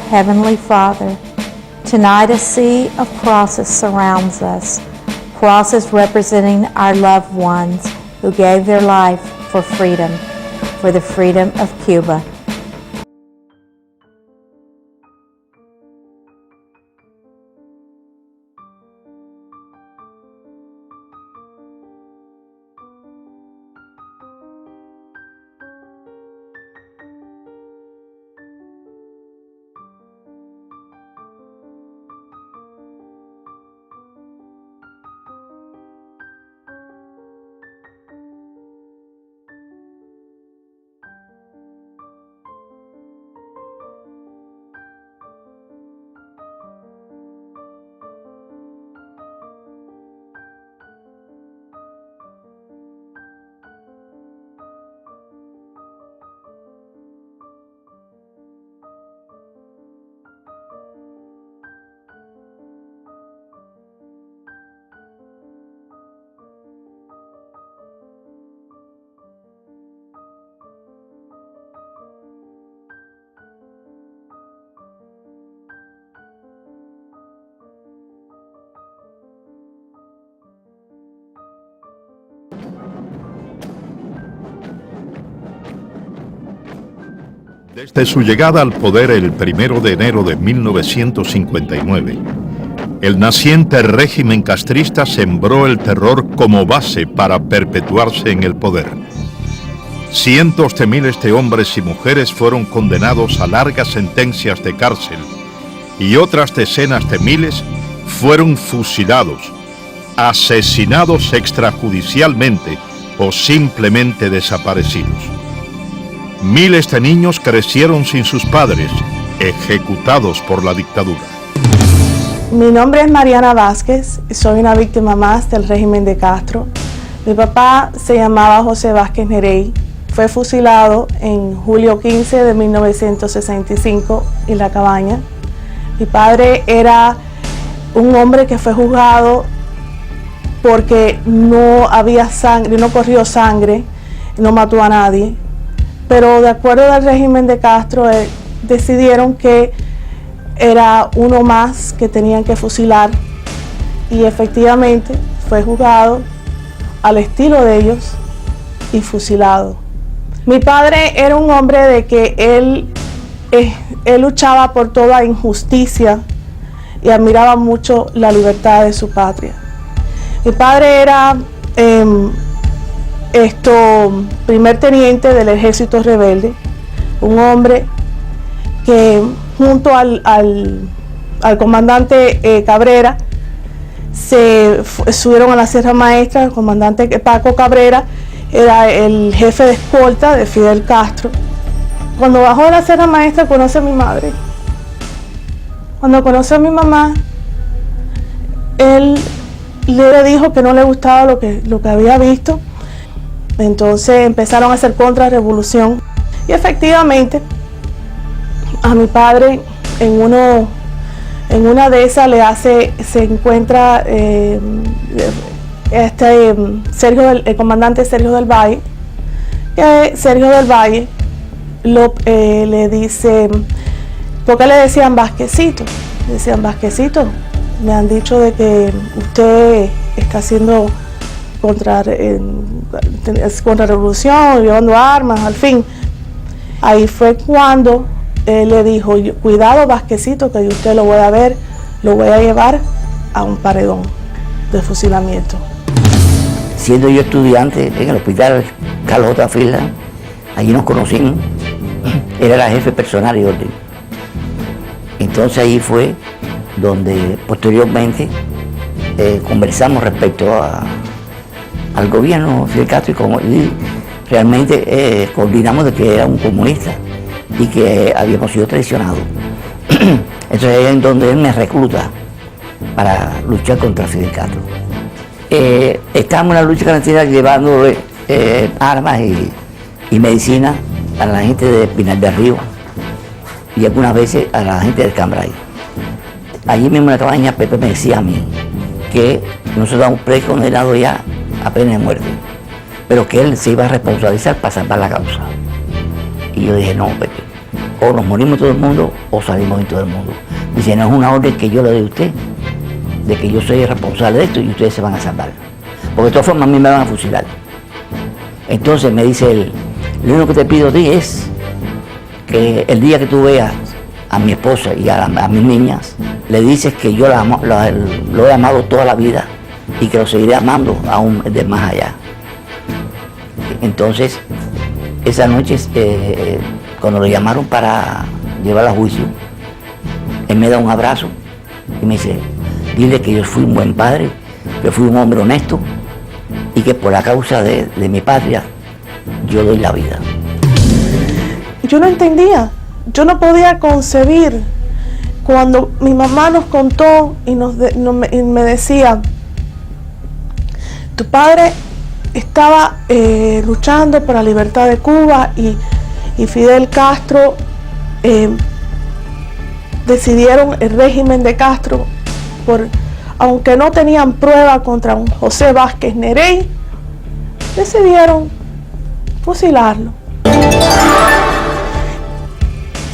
Heavenly Father, tonight a sea of crosses surrounds us, crosses representing our loved ones who gave their life for the freedom of Cuba. Desde su llegada al poder el 1 de enero de 1959, el naciente régimen castrista sembró el terror como base para perpetuarse en el poder. Cientos de miles de hombres y mujeres fueron condenados a largas sentencias de cárcel y otras decenas de miles fueron fusilados, asesinados extrajudicialmente o simplemente desaparecidos. Miles de niños crecieron sin sus padres, ejecutados por la dictadura. Mi nombre es Mariana Vázquez y soy una víctima más del régimen de Castro. Mi papá se llamaba José Vázquez Nerey. Fue fusilado en julio 15 de 1965 en La Cabaña. Mi padre era un hombre que fue juzgado porque no había sangre, no corrió sangre, no mató a nadie. Pero de acuerdo al régimen de Castro, decidieron que era uno más que tenían que fusilar y efectivamente fue juzgado al estilo de ellos y fusilado. Mi padre era un hombre de que él luchaba por toda injusticia y admiraba mucho la libertad de su patria. Mi padre era primer teniente del ejército rebelde, un hombre que junto al comandante Cabrera se subieron a la Sierra Maestra. El comandante Paco Cabrera era el jefe de escolta de Fidel Castro. Cuando bajó de la Sierra Maestra conoce a mi madre. Cuando conoce a mi mamá, él le dijo que no le gustaba lo que había visto. Entonces empezaron a hacer contrarrevolución y efectivamente a mi padre en una de esas se encuentra el comandante Sergio del Valle, que Sergio del Valle le dice, ¿por qué le decían Vázquezito? Le decían Vázquezito, me han dicho de que usted está haciendo contra revolución, llevando armas, al fin. Ahí fue cuando él le dijo, cuidado Vázquezito, que usted lo voy a ver, lo voy a llevar a un paredón de fusilamiento. Siendo yo estudiante en el hospital Carlos J. Fila, allí nos conocimos, era la jefe personal y orden. Entonces ahí fue donde posteriormente conversamos respecto al gobierno Fidel Castro y realmente coordinamos de que era un comunista y que habíamos sido traicionados. Entonces es en donde él me recluta para luchar contra Fidel Castro. Estábamos en la lucha clandestina llevándole armas y medicina a la gente de Pinar del Río y algunas veces a la gente del Cambray. Allí mismo en la cabaña Pepe me decía a mí que nosotros éramos precondenados ya a pena de muerte, pero que él se iba a responsabilizar para salvar la causa. Y yo dije, no, Pepe, o nos morimos todo el mundo o salimos en todo el mundo. Dice, no es una orden que yo le doy a usted, de que yo soy el responsable de esto y ustedes se van a salvar. Porque de todas formas a mí me van a fusilar. Entonces me dice él, lo único que te pido a ti es que el día que tú veas a mi esposa y a mis niñas, le dices que yo lo he amado toda la vida y que lo seguiré amando aún de más allá. Entonces, esa noche, cuando lo llamaron para llevarlo a juicio, él me da un abrazo y me dice, dile que yo fui un buen padre, que fui un hombre honesto y que por la causa de mi patria yo doy la vida. Yo no entendía, yo no podía concebir cuando mi mamá nos contó y me decía, tu padre estaba luchando por la libertad de Cuba y Fidel Castro decidieron, el régimen de Castro, aunque no tenían prueba contra un José Vázquez Neray, decidieron fusilarlo.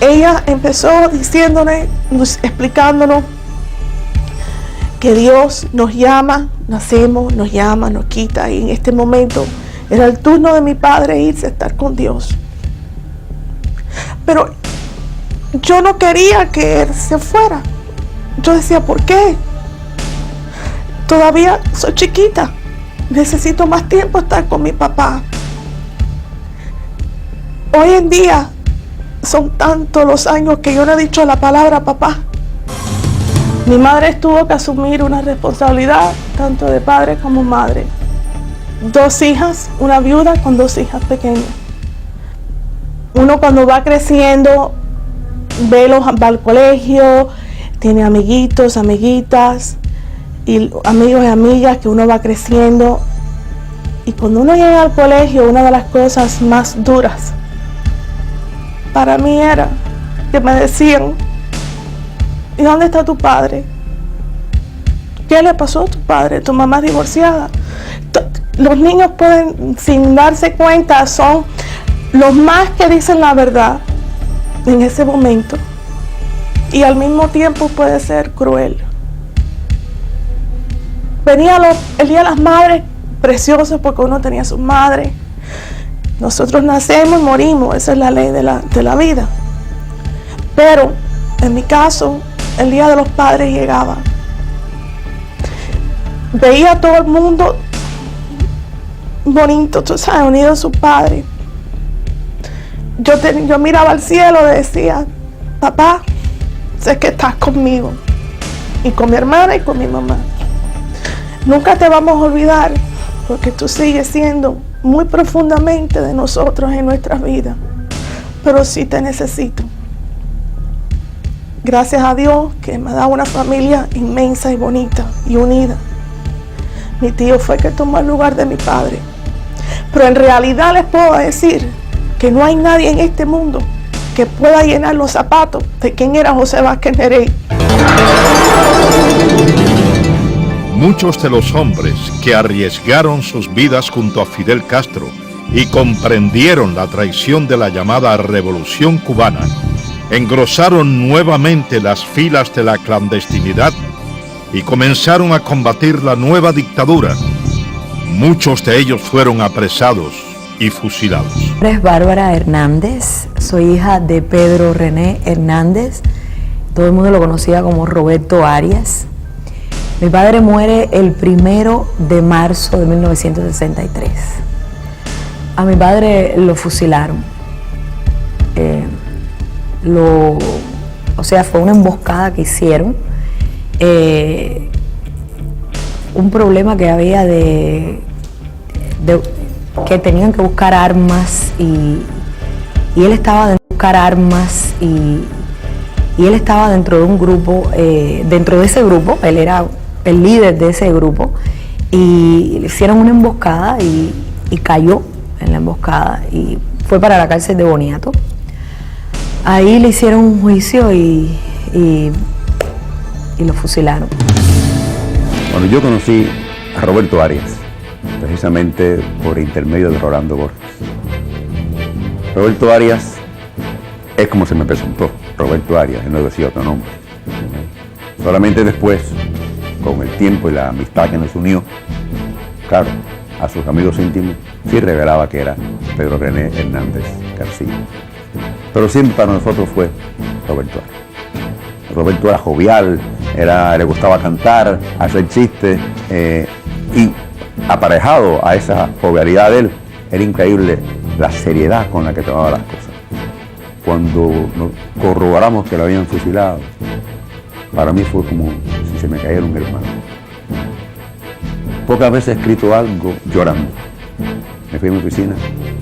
Ella empezó diciéndonos, explicándonos que Dios nos llama, nacemos, nos llama, nos quita, y en este momento era el turno de mi padre irse a estar con Dios. Pero yo no quería que él se fuera. Yo decía, ¿por qué? Todavía soy chiquita, necesito más tiempo estar con mi papá. Hoy en día son tantos los años que yo no he dicho la palabra papá. Mi madre tuvo que asumir una responsabilidad tanto de padre como madre. 2 hijas, una viuda con 2 hijas pequeñas. Uno cuando va creciendo, va al colegio, tiene amiguitos, amiguitas, y amigos y amigas que uno va creciendo. Y cuando uno llega al colegio, una de las cosas más duras para mí era que me decían, ¿y dónde está tu padre? ¿Qué le pasó a tu padre? Tu mamá es divorciada. Los niños pueden, sin darse cuenta, son los más que dicen la verdad en ese momento, y al mismo tiempo puede ser cruel. Venía el Día de las Madres, precioso porque uno tenía su madre. Nosotros nacemos y morimos, esa es la ley de la vida. Pero en mi caso, el Día de los Padres llegaba. Veía a todo el mundo bonito, tú sabes, unido a su padre. Yo miraba al cielo y decía, papá, sé que estás conmigo, y con mi hermana y con mi mamá. Nunca te vamos a olvidar, porque tú sigues siendo muy profundamente de nosotros en nuestras vidas, pero sí te necesito. Gracias a Dios que me ha dado una familia inmensa y bonita y unida. Mi tío fue el que tomó el lugar de mi padre, pero en realidad les puedo decir que no hay nadie en este mundo que pueda llenar los zapatos de quién era José Vázquez Neray. Muchos de los hombres que arriesgaron sus vidas junto a Fidel Castro y comprendieron la traición de la llamada Revolución Cubana, engrosaron nuevamente las filas de la clandestinidad y comenzaron a combatir la nueva dictadura. Muchos de ellos fueron apresados y fusilados. Mi nombre es Bárbara Hernández, soy hija de Pedro René Hernández, todo el mundo lo conocía como Roberto Arias. Mi padre muere el 1 de marzo de 1963. A mi padre lo fusilaron. Fue una emboscada que hicieron. Un problema que había que tenían que buscar armas y él estaba de buscar armas y él estaba dentro de un grupo, dentro de ese grupo, él era el líder de ese grupo, y le hicieron una emboscada y cayó en la emboscada y fue para la cárcel de Boniato. Ahí le hicieron un juicio y lo fusilaron. Bueno, yo conocí a Roberto Arias, precisamente por intermedio de Rolando Borges. Roberto Arias es como se me presentó, Roberto Arias, él no decía otro nombre. Solamente después, con el tiempo y la amistad que nos unió, claro, a sus amigos íntimos, sí revelaba que era Pedro René Hernández García. Pero siempre para nosotros fue Roberto Arias. Roberto era jovial, le gustaba cantar, hacer chistes, y aparejado a esa jovialidad de él, era increíble la seriedad con la que tomaba las cosas. Cuando nos corroboramos que lo habían fusilado, para mí fue como si se me cayera un hermano. Pocas veces he escrito algo llorando. Me fui a mi oficina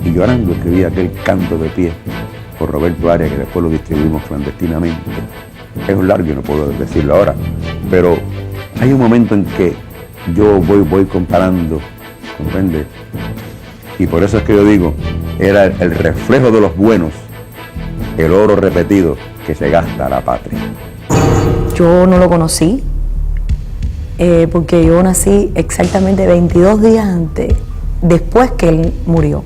y llorando escribí aquel canto de pie por Roberto Arias, que después lo distribuimos clandestinamente. Es un largo y no puedo decirlo ahora, pero hay un momento en que yo voy comparando, ¿comprende? Y por eso es que yo digo, era el reflejo de los buenos, el oro repetido que se gasta a la patria. Yo no lo conocí, porque yo nací exactamente 22 días después que él murió.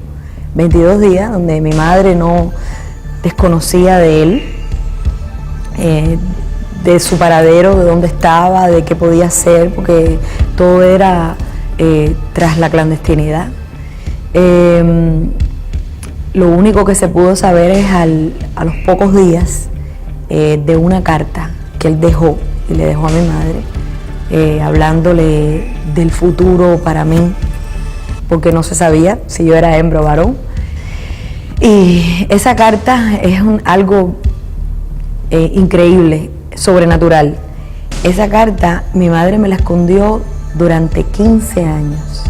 22 días donde mi madre no desconocía de él, de su paradero, de dónde estaba, de qué podía hacer, porque todo era tras la clandestinidad. Lo único que se pudo saber es a los pocos días de una carta que él dejó y le dejó a mi madre, hablándole del futuro para mí, porque no se sabía si yo era hembra o varón. Y esa carta es algo increíble, sobrenatural. Esa carta mi madre me la escondió durante 15 años.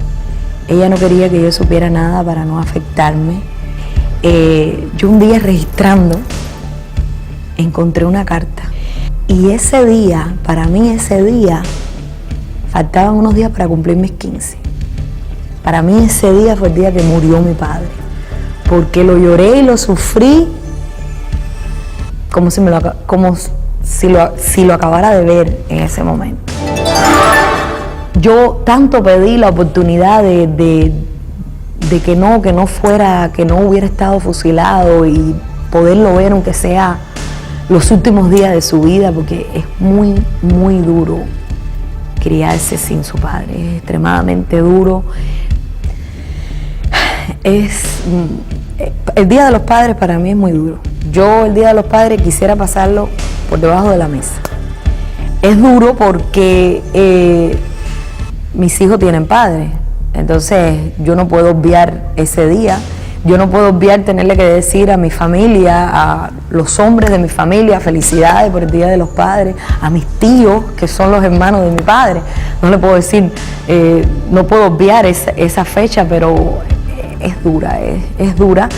Ella no quería que yo supiera nada para no afectarme. Yo un día registrando encontré una carta y ese día, para mí ese día, faltaban unos días para cumplir mis 15. Para mí ese día fue el día que murió mi padre, porque lo lloré y lo sufrí como si lo acabara de ver en ese momento. Yo tanto pedí la oportunidad de que no hubiera estado fusilado y poderlo ver aunque sea los últimos días de su vida, porque es muy, muy duro criarse sin su padre, es extremadamente duro. El Día de los Padres para mí es muy duro. Yo el Día de los Padres quisiera pasarlo por debajo de la mesa. Es duro porque mis hijos tienen padres, entonces yo no puedo obviar ese día, yo no puedo obviar tenerle que decir a mi familia, a los hombres de mi familia, felicidades por el Día de los Padres, a mis tíos que son los hermanos de mi padre, no le puedo decir, no puedo obviar esa fecha, pero es dura, es dura.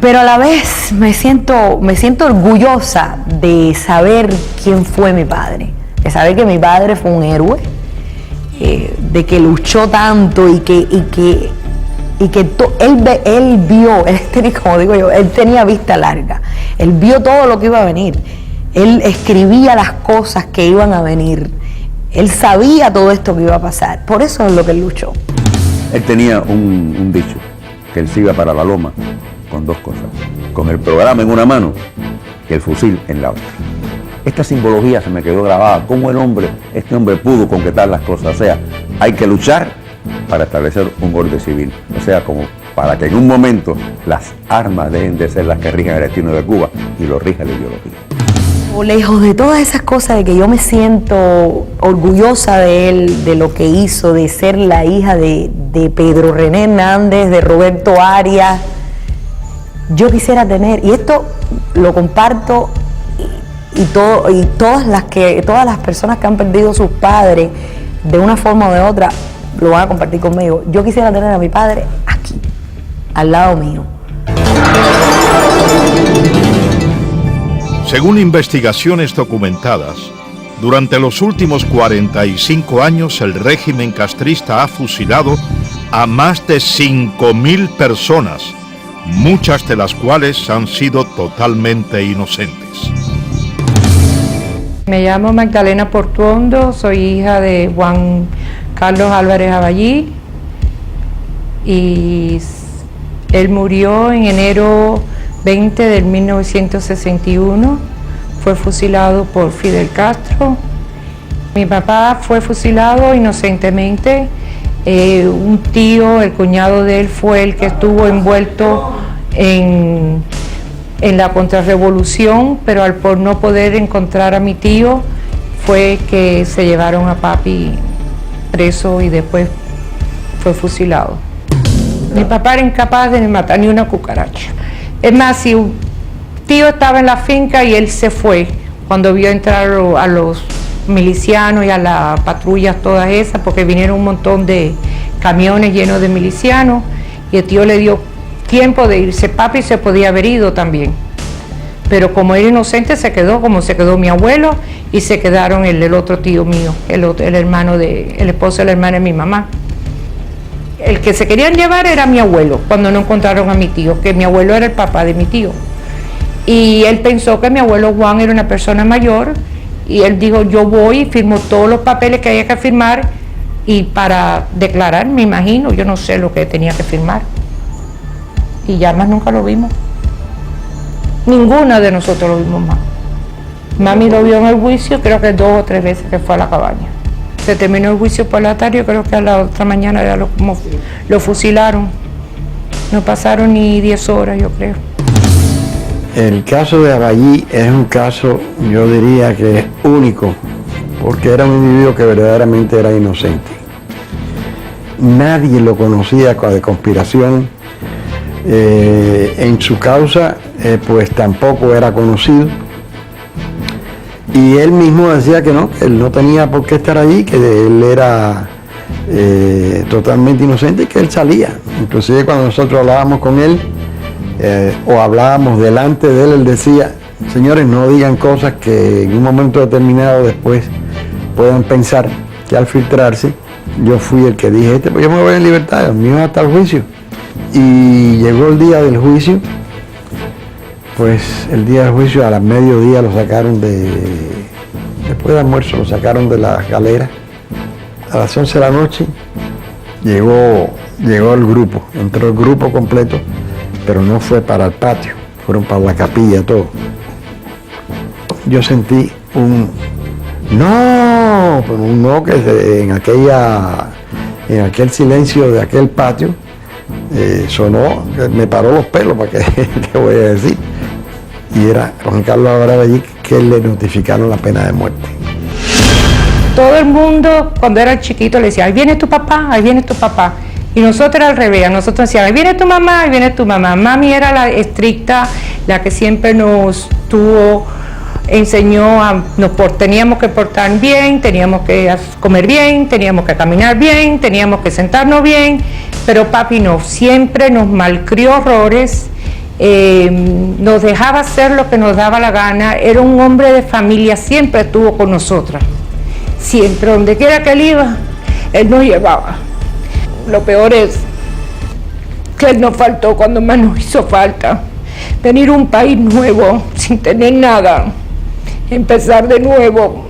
Pero a la vez me siento orgullosa de saber quién fue mi padre, de saber que mi padre fue un héroe, de que luchó tanto y que él vio, como digo yo, él tenía vista larga, él vio todo lo que iba a venir, él escribía las cosas que iban a venir, él sabía todo esto que iba a pasar, por eso es lo que él luchó. Él tenía un dicho, que él se iba para la loma con dos cosas, con el programa en una mano y el fusil en la otra. Esta simbología se me quedó grabada, cómo este hombre pudo concretar las cosas, o sea, hay que luchar para establecer un orden civil, o sea, como para que en un momento las armas dejen de ser las que rijan el destino de Cuba y lo rija la ideología. Lejos de todas esas cosas, de que yo me siento orgullosa de él, de lo que hizo, de ser la hija de Pedro René Hernández, de Roberto Arias, yo quisiera tener, y esto lo comparto, y todas las personas que han perdido sus padres de una forma o de otra lo van a compartir conmigo. Yo quisiera tener a mi padre aquí, al lado mío. Según investigaciones documentadas, durante los últimos 45 años el régimen castrista ha fusilado a más de 5.000 personas, muchas de las cuales han sido totalmente inocentes. Me llamo Magdalena Portuondo, soy hija de Juan Carlos Álvarez Aballí y él murió en enero 20 de 1961 fue fusilado por Fidel Castro. Mi papá fue fusilado inocentemente. Un tío, el cuñado de él, fue el que estuvo envuelto en la contrarrevolución, pero al por no poder encontrar a mi tío, fue que se llevaron a papi preso y después fue fusilado. Mi papá era incapaz de matar ni una cucaracha. Es más, si un tío estaba en la finca y él se fue cuando vio entrar a los milicianos y a las patrullas todas esas, porque vinieron un montón de camiones llenos de milicianos, y el tío le dio tiempo de irse. Papi se podía haber ido también, pero como era inocente se quedó, como se quedó mi abuelo, y se quedaron el otro tío mío, el esposo de la hermana de mi mamá. El que se querían llevar era mi abuelo, cuando no encontraron a mi tío, que mi abuelo era el papá de mi tío. Y él pensó que mi abuelo Juan era una persona mayor, y él dijo, yo voy y firmo todos los papeles que haya que firmar, y para declarar, me imagino, yo no sé lo que tenía que firmar. Y ya más nunca lo vimos. Ninguna de nosotros lo vimos más. Mami lo vio en el juicio, creo que 2 o 3 veces que fue a la cabaña. Se terminó el juicio por la tarde, creo que a la otra mañana ya lo fusilaron. No pasaron ni 10 horas, yo creo. El caso de Aballí es un caso, yo diría que es único, porque era un individuo que verdaderamente era inocente. Nadie lo conocía de conspiración. En su causa, pues tampoco era conocido. Y él mismo decía que no, que él no tenía por qué estar allí, que él era totalmente inocente y que él salía. Inclusive cuando nosotros hablábamos con él, o hablábamos delante de él decía, señores, no digan cosas que en un momento determinado después puedan pensar que al filtrarse, yo fui el que dije, pues yo me voy en libertad, el mío hasta el juicio. Y llegó el día del juicio, pues el día del juicio a las mediodía lo sacaron después de almuerzo lo sacaron de la galera. A las 11 de la noche llegó el grupo, entró el grupo completo, pero no fue para el patio, fueron para la capilla todo. Yo sentí un no, pero un no que en aquel silencio de aquel patio sonó, me paró los pelos, para que te voy a decir. Y era Juan Carlos Álvarez allí que le notificaron la pena de muerte. Todo el mundo, cuando era chiquito, le decía, ahí viene tu papá, ahí viene tu papá. Y nosotros al revés, nosotros decíamos, ahí viene tu mamá, ahí viene tu mamá. Mami era la estricta, la que siempre nos enseñó teníamos que portar bien, teníamos que comer bien, teníamos que caminar bien, teníamos que sentarnos bien, pero papi no, siempre nos malcrió horrores, nos dejaba hacer lo que nos daba la gana, era un hombre de familia, siempre estuvo con nosotras, siempre, donde quiera que él iba, él nos llevaba. Lo peor es que él nos faltó cuando más nos hizo falta, venir a un país nuevo, sin tener nada, empezar de nuevo,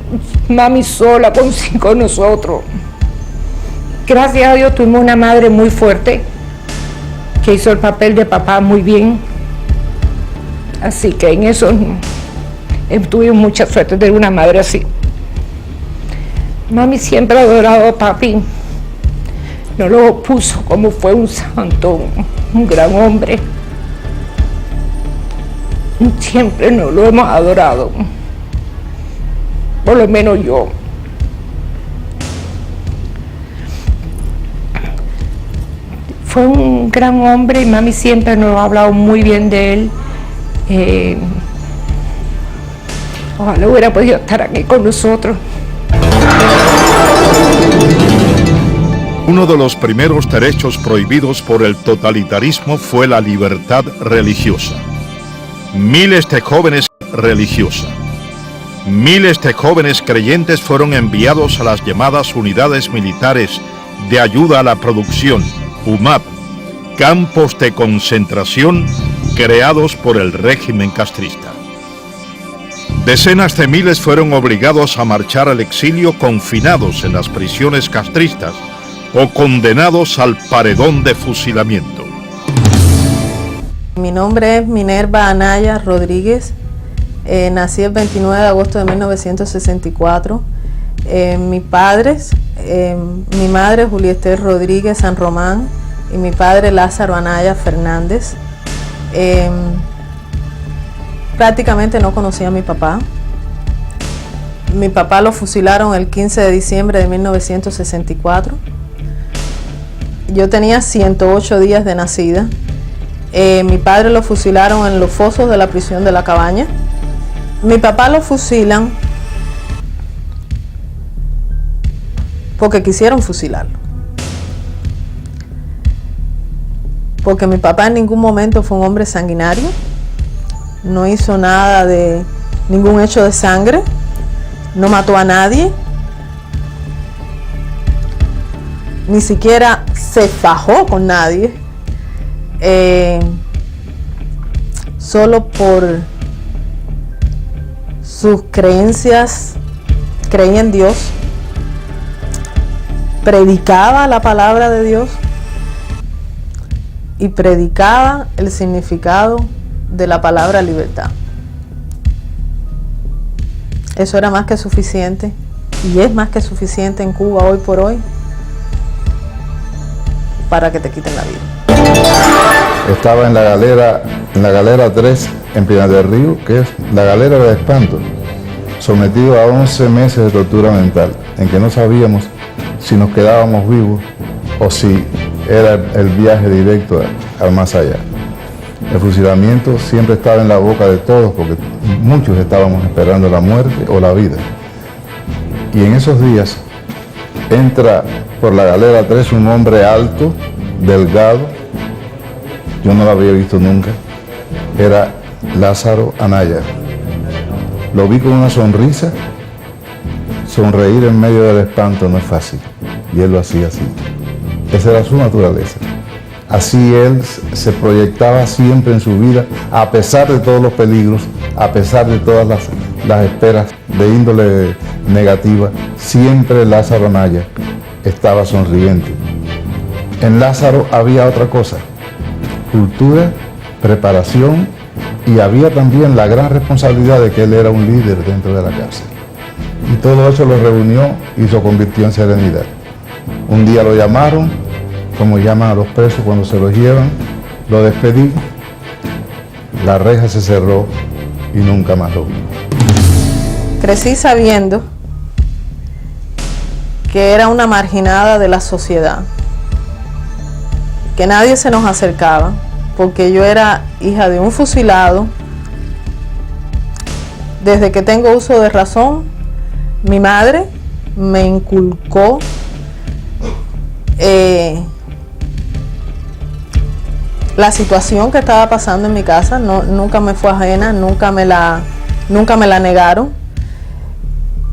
mami sola con nosotros. Gracias a Dios tuvimos una madre muy fuerte, que hizo el papel de papá muy bien, así que en eso tuvimos mucha suerte de una madre así. Mami siempre ha adorado a papi, no lo puso como fue un santo, un gran hombre. Siempre nos lo hemos adorado, por lo menos yo. Fue un gran hombre y mami siempre nos ha hablado muy bien de él. Ojalá hubiera podido estar aquí con nosotros. Uno de los primeros derechos prohibidos por el totalitarismo fue la libertad religiosa. Miles de jóvenes religiosas. Miles de jóvenes creyentes fueron enviados a las llamadas unidades militares de ayuda a la producción, UMAP, campos de concentración creados por el régimen castrista. Decenas de miles fueron obligados a marchar al exilio confinados en las prisiones castristas o condenados al paredón de fusilamiento. Mi nombre es Minerva Anaya Rodríguez. Nací el 29 de agosto de 1964. Mi madre Juliester Rodríguez San Román y mi padre Lázaro Anaya Fernández. Prácticamente no conocía a mi papá. Mi papá lo fusilaron el 15 de diciembre de 1964. Yo tenía 108 días de nacida. Mi padre lo fusilaron en los fosos de la prisión de La Cabaña. Mi papá lo fusilan porque quisieron fusilarlo. Porque mi papá en ningún momento fue un hombre sanguinario. No hizo nada de ningún hecho de sangre. No mató a nadie. Ni siquiera se fajó con nadie. Solo por sus creencias, creía en Dios, predicaba la palabra de Dios y predicaba el significado de la palabra libertad. Eso era más que suficiente y es más que suficiente en Cuba hoy por hoy para que te quiten la vida. Estaba en la galera 3 en Pinar del Río, que es la galera de espanto, sometido a 11 meses de tortura mental, en que no sabíamos si nos quedábamos vivos o si era el viaje directo al más allá. El fusilamiento siempre estaba en la boca de todos porque muchos estábamos esperando la muerte o la vida. Y en esos días entra por la galera 3 un hombre alto, delgado, yo no lo había visto nunca, era Lázaro Anaya. Lo vi con una sonrisa. Sonreír en medio del espanto no es fácil, y él lo hacía así. Esa era su naturaleza. Así él se proyectaba siempre en su vida, a pesar de todos los peligros, a pesar de todas las esperas de índole negativa, siempre Lázaro Anaya estaba sonriente. En Lázaro había otra cosa, cultura, preparación, y había también la gran responsabilidad de que él era un líder dentro de la cárcel. Y todo eso lo reunió y lo convirtió en serenidad. Un día lo llamaron, como llaman a los presos cuando se los llevan, lo despedí, la reja se cerró y nunca más lo vi. Crecí sabiendo que era una marginada de la sociedad, que nadie se nos acercaba, porque yo era hija de un fusilado. Desde que tengo uso de razón, mi madre me inculcó la situación que estaba pasando en mi casa. Nunca me fue ajena, nunca me la negaron.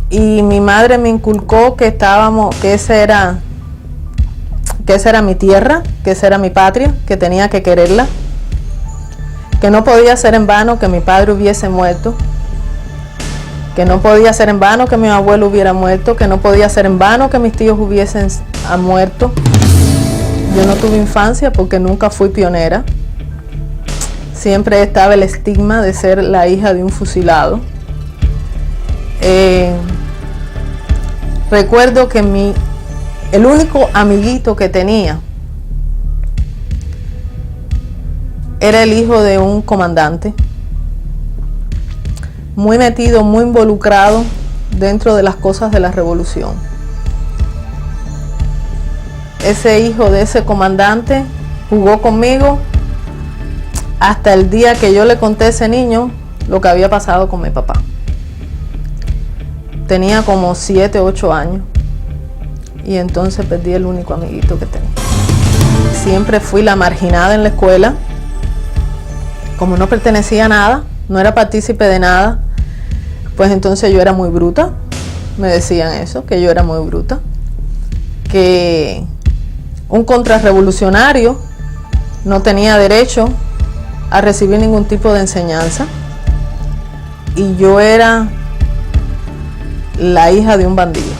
Y mi madre me inculcó que esa era mi tierra, que esa era mi patria, que tenía que quererla, que no podía ser en vano que mi padre hubiese muerto, que no podía ser en vano que mi abuelo hubiera muerto, que no podía ser en vano que mis tíos hubiesen muerto. Yo no tuve infancia porque nunca fui pionera. Siempre estaba el estigma de ser la hija de un fusilado. Recuerdo que el único amiguito que tenía era el hijo de un comandante, muy metido, muy involucrado dentro de las cosas de la revolución. Ese hijo de ese comandante jugó conmigo hasta el día que yo le conté a ese niño lo que había pasado con mi papá. Tenía como 7, 8 años y entonces perdí el único amiguito que tenía. Siempre fui la marginada en la escuela. Como no pertenecía a nada, no era partícipe de nada, pues entonces yo era muy bruta. Me decían eso, que yo era muy bruta, que un contrarrevolucionario no tenía derecho a recibir ningún tipo de enseñanza, y yo era la hija de un bandido.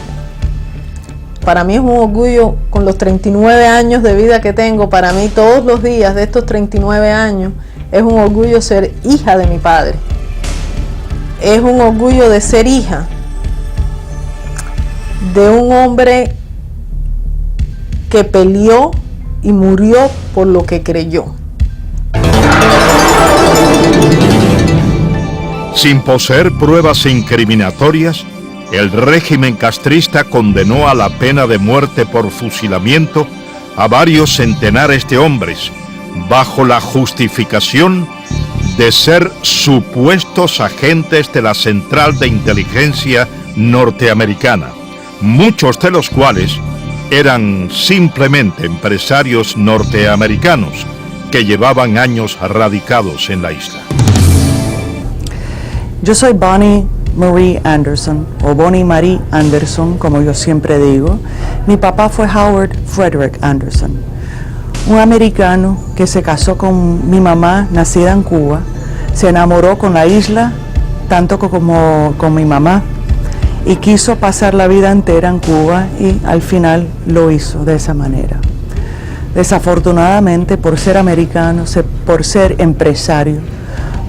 Para mí es un orgullo, con los 39 años de vida que tengo, para mí todos los días de estos 39 años Es un orgullo ser hija de mi padre. Es un orgullo de ser hija de un hombre que peleó y murió por lo que creyó. Sin poseer pruebas incriminatorias, el régimen castrista condenó a la pena de muerte por fusilamiento a varios centenares de hombres, bajo la justificación de ser supuestos agentes de la Central de Inteligencia norteamericana, muchos de los cuales eran simplemente empresarios norteamericanos que llevaban años radicados en la isla. Yo soy Bonnie Marie Anderson, o Bonnie Marie Anderson, como yo siempre digo. Mi papá fue Howard Frederick Anderson, un americano que se casó con mi mamá, nacida en Cuba, se enamoró con la isla, tanto como con mi mamá, y quiso pasar la vida entera en Cuba y al final lo hizo de esa manera. Desafortunadamente, por ser americano, por ser empresario,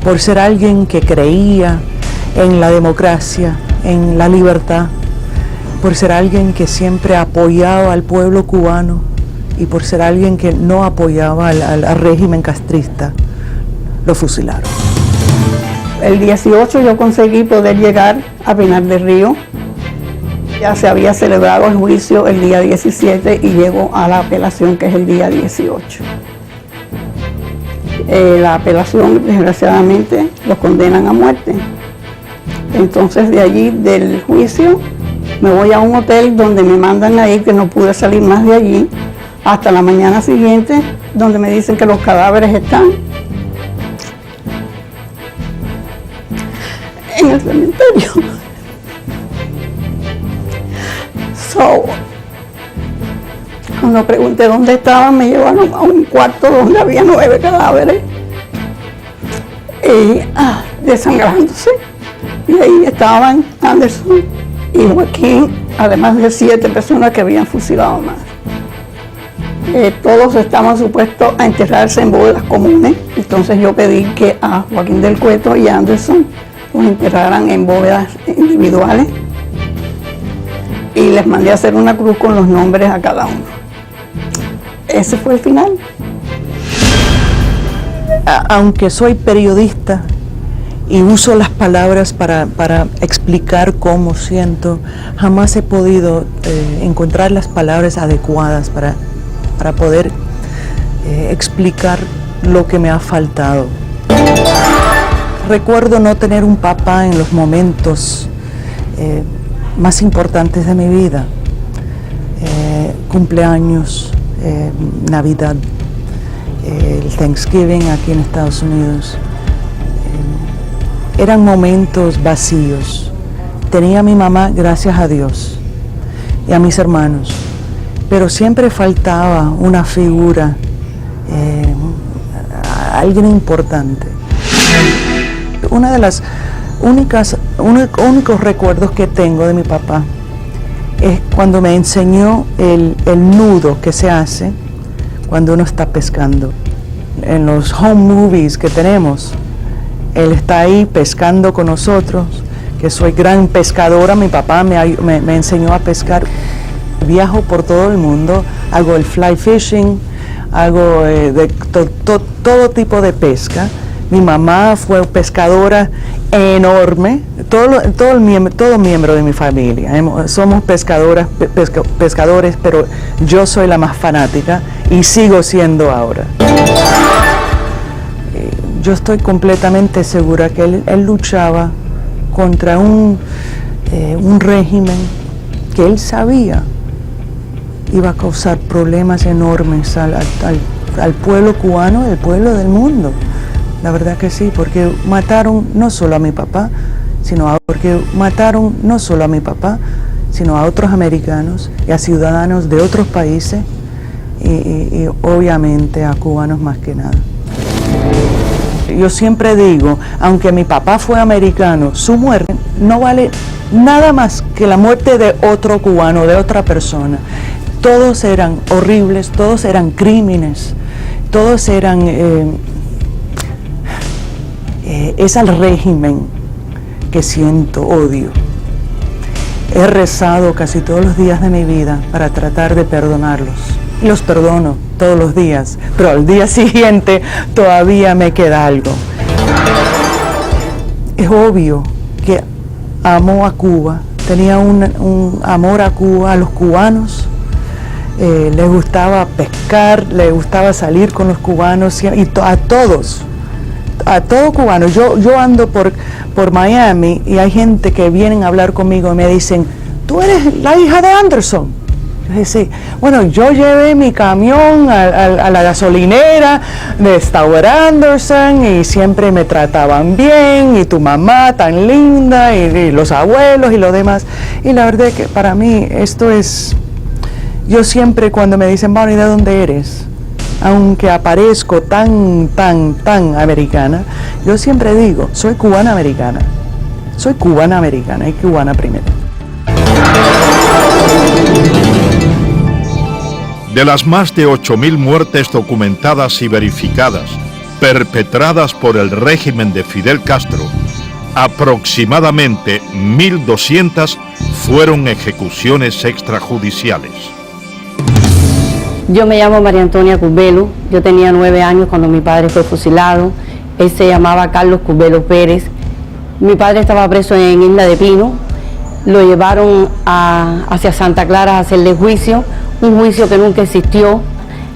por ser alguien que creía en la democracia, en la libertad, por ser alguien que siempre apoyaba al pueblo cubano y por ser alguien que no apoyaba al régimen castrista, lo fusilaron. El 18 yo conseguí poder llegar a Pinar del Río. Ya se había celebrado el juicio el día 17 y llego a la apelación, que es el día 18. La apelación, desgraciadamente, los condenan a muerte. Entonces de allí, del juicio, me voy a un hotel donde me mandan a ir, que no pude salir más de allí, hasta la mañana siguiente, donde me dicen que los cadáveres están en el cementerio. Cuando pregunté dónde estaban, me llevaron a un cuarto donde había 9 cadáveres desangrándose. Y ahí estaban Anderson y Joaquín, además de 7 personas que habían fusilado más. Todos estaban supuestos a enterrarse en bóvedas comunes. Entonces yo pedí que a Joaquín del Cueto y a Anderson los enterraran en bóvedas individuales y les mandé a hacer una cruz con los nombres a cada uno. Ese fue el final. Aunque soy periodista y uso las palabras para explicar cómo siento, jamás he podido encontrar las palabras adecuadas para poder explicar lo que me ha faltado. Recuerdo no tener un papá en los momentos más importantes de mi vida, cumpleaños, Navidad, el Thanksgiving aquí en Estados Unidos. Eran momentos vacíos. Tenía a mi mamá, gracias a Dios, y a mis hermanos, pero siempre faltaba una figura, alguien importante. Una de las únicos recuerdos que tengo de mi papá es cuando me enseñó el nudo que se hace cuando uno está pescando. En los home movies que tenemos, él está ahí pescando con nosotros, que soy gran pescadora, mi papá me enseñó a pescar. Viajo por todo el mundo, hago el fly fishing, hago todo tipo de pesca. Mi mamá fue pescadora enorme, todo miembro de mi familia. Somos pescadores, pero yo soy la más fanática y sigo siendo ahora. Yo estoy completamente segura que él luchaba contra un régimen que él sabía iba a causar problemas enormes al pueblo cubano y al pueblo del mundo. La verdad que sí, porque mataron no solo a mi papá, sino a otros americanos y a ciudadanos de otros países y obviamente a cubanos más que nada. Yo siempre digo, aunque mi papá fue americano, su muerte no vale nada más que la muerte de otro cubano, de otra persona. Todos eran horribles, todos eran crímenes, todos eran es al régimen que siento odio. He rezado casi todos los días de mi vida para tratar de perdonarlos. Y los perdono todos los días, pero al día siguiente todavía me queda algo. Es obvio que amó a Cuba, tenía un amor a Cuba, a los cubanos. Le gustaba pescar, le gustaba salir con los cubanos y a todos cubano. Yo ando por Miami y hay gente que vienen a hablar conmigo y me dicen, ¿tú eres la hija de Anderson? Yo dije, sí. Bueno, yo llevé mi camión a la gasolinera de Stauer Anderson y siempre me trataban bien, y tu mamá tan linda, y los abuelos y lo demás. Y la verdad es que para mí esto es... Yo siempre cuando me dicen, Bonnie, ¿de dónde eres? Aunque aparezco tan americana, yo siempre digo, soy cubana-americana. Soy cubana-americana y cubana primero. De las más de 8.000 muertes documentadas y verificadas, perpetradas por el régimen de Fidel Castro, aproximadamente 1.200 fueron ejecuciones extrajudiciales. Yo me llamo María Antonia Curbelo, yo tenía 9 años cuando mi padre fue fusilado. Él se llamaba Carlos Curbelo Pérez. Mi padre estaba preso en Isla de Pino, lo llevaron hacia Santa Clara a hacerle juicio, un juicio que nunca existió.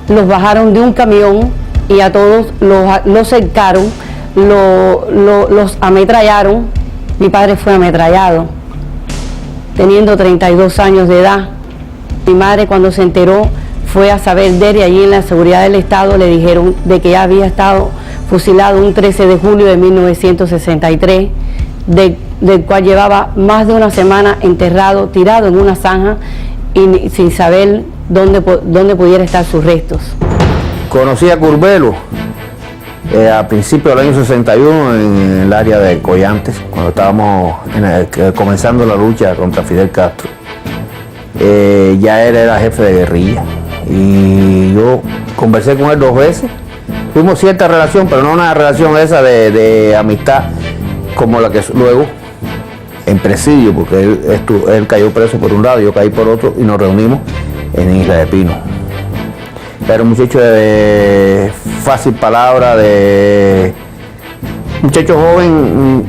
Los bajaron de un camión y a todos los cercaron, los ametrallaron. Mi padre fue ametrallado, teniendo 32 años de edad. Mi madre, cuando se enteró, fue a saber de él, y allí en la seguridad del Estado le dijeron de que ya había estado fusilado un 13 de julio de 1963, del cual llevaba más de una semana enterrado, tirado en una zanja y sin saber dónde pudiera estar sus restos. Conocí a Curbelo a principios del año 61 en el área de Collantes, cuando estábamos comenzando la lucha contra Fidel Castro. Ya él era jefe de guerrilla y yo conversé con él 2 veces. Tuvimos cierta relación, pero no una relación esa de amistad como la que luego en presidio, porque él cayó preso por un lado, yo caí por otro y nos reunimos en Isla de Pino. Era un muchacho de fácil palabra, de muchacho joven